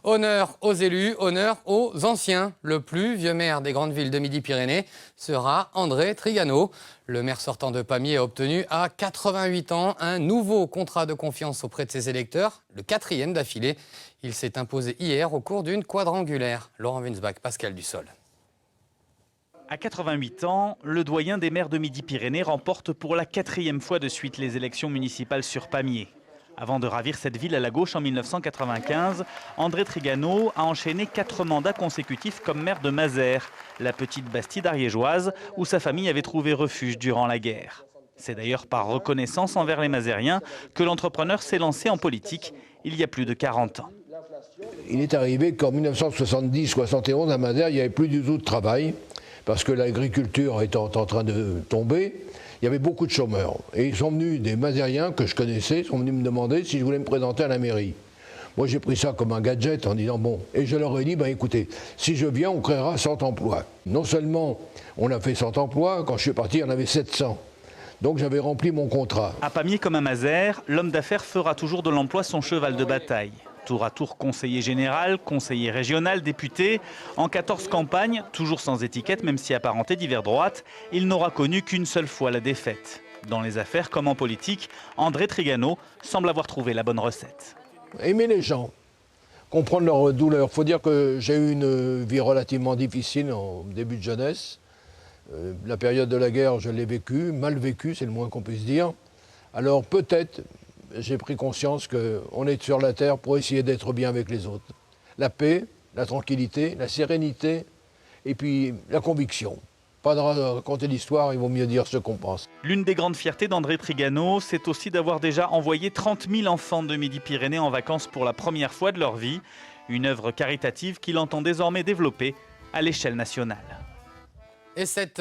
Honneur aux élus, honneur aux anciens. Le plus vieux maire des grandes villes de Midi-Pyrénées sera André Trigano. Le maire sortant de Pamiers a obtenu à 88 ans un nouveau contrat de confiance auprès de ses électeurs, le 4e d'affilée. Il s'est imposé hier au cours d'une quadrangulaire. Laurent Winsbach, Pascal Dussol. À 88 ans, le doyen des maires de Midi-Pyrénées remporte pour la 4e fois de suite les élections municipales sur Pamiers. Avant de ravir cette ville à la gauche en 1995, André Trigano a enchaîné 4 mandats consécutifs comme maire de Mazères, la petite Bastide ariégeoise où sa famille avait trouvé refuge durant la guerre. C'est d'ailleurs par reconnaissance envers les Mazériens que l'entrepreneur s'est lancé en politique il y a plus de 40 ans. Il est arrivé qu'en 1970-71 à Mazères, il n'y avait plus du tout de travail parce que l'agriculture étant en train de tomber. Il y avait beaucoup de chômeurs. Et ils sont venus, des Mazériens que je connaissais, sont venus me demander si je voulais me présenter à la mairie. Moi, j'ai pris ça comme un gadget en disant bon. Et je leur ai dit, écoutez, si je viens, on créera 100 emplois. Non seulement on a fait 100 emplois, quand je suis parti, il y en avait 700. Donc j'avais rempli mon contrat. À Pamiers comme à Mazères, l'homme d'affaires fera toujours de l'emploi son cheval de bataille. Tour à tour conseiller général, conseiller régional, député. En 14 campagnes, toujours sans étiquette, même si apparenté d'hiver droite, il n'aura connu qu'une seule fois la défaite. Dans les affaires comme en politique, André Trigano semble avoir trouvé la bonne recette. Aimer les gens, comprendre leur douleur. Il faut dire que j'ai eu une vie relativement difficile en début de jeunesse. La période de la guerre, je l'ai vécue, mal vécue, c'est le moins qu'on puisse dire. Alors peut-être, j'ai pris conscience qu'on est sur la terre pour essayer d'être bien avec les autres. La paix, la tranquillité, la sérénité et puis la conviction. Pas de raconter l'histoire, il vaut mieux dire ce qu'on pense. L'une des grandes fiertés d'André Trigano, c'est aussi d'avoir déjà envoyé 30 000 enfants de Midi-Pyrénées en vacances pour la première fois de leur vie. Une œuvre caritative qu'il entend désormais développer à l'échelle nationale. Et cette